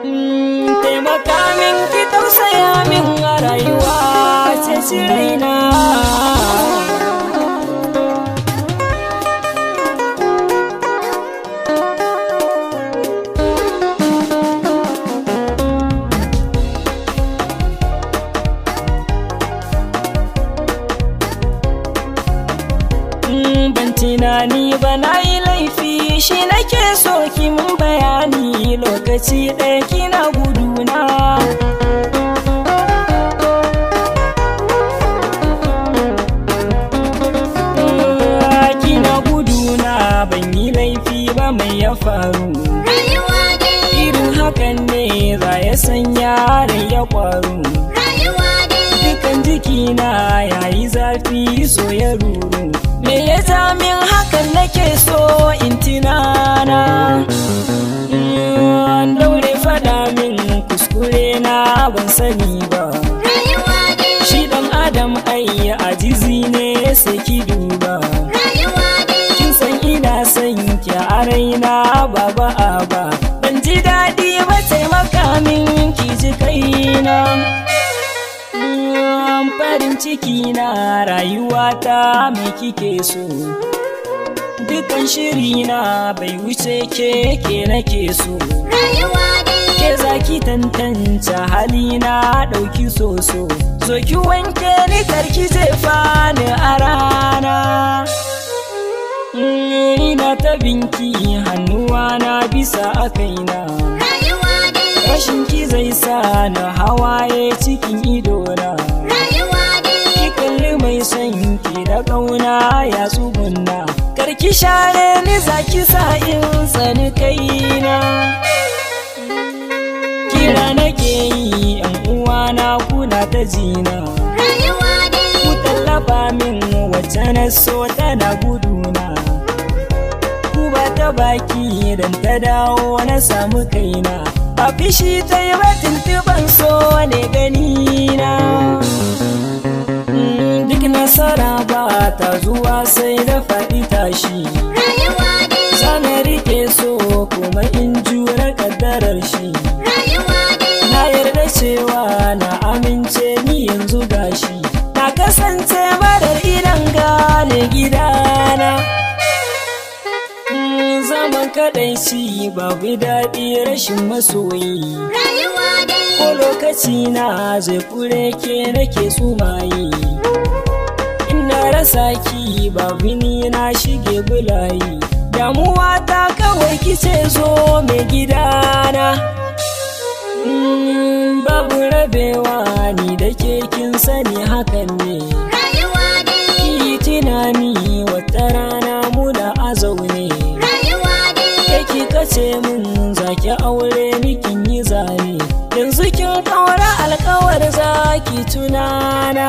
taimaka min ki tausaya min a rayuwa ce raina. Ban tunani ba na yi laifi, shi nake so ki mun bayani, lokaci ɗaya kina guduna. Kina guduna, ban yi laifi ba, mai ya faru? Irin hakan ne za ya sanya rai ya kwaru. Dukan jikina ya yi zafi, so ya ruru. Me ya ja min hakan nake so in tunana. Daure fada min kuskure na ban sani ba. Shi dan adam ai ajizi ne sai ki duba. Kin san ina son ki a raina baba aba. Ban ji daɗi ba, taimaka min ki ji kaina. Farin ciki na rayuwata me kike so? Dukan shiri na bai wuce ke nake so. Ke zaki tantance halina, ɗauki soso. So ki wanke ni karki jefa ni a rana. Ina ta binki hannuwa na bisa a kaina. Rashin ki zai sa na hawaye cikin idona. Mai son ki da ƙauna ya tsugunna, karki share ni zaki sa in tsani kaina. Kira nake yi yan uwana kuna ta jina, ku tallafa min wacce na so tana guduna. Ku ba ta baki dan ta dawo na samu kaina, ba fishi ta yi ba tuntuban so ne ganina. Duk nasara ba ta zuwa sai da faɗi tashi. Sana rike so kuma in jure kaddarar shi. Na yarda cewa na amince ni yanzu gashi. Na kasance marar idan gane gidana. Zaman kadaici babu daɗi rashin masoyi. Ko lokaci na zai kure ke nake tsumaye. Na rasa ki babu ni na shige bulayi. Damuwa ta kawai kice zo mai gidana. Babu rabewa ni da ke kin sani hakan ne. Ki tunani wata rana muna a zaune. Ki kace min zaki aure ni kin yi zane. Yanzu kin kaura alkawar zaki tunana.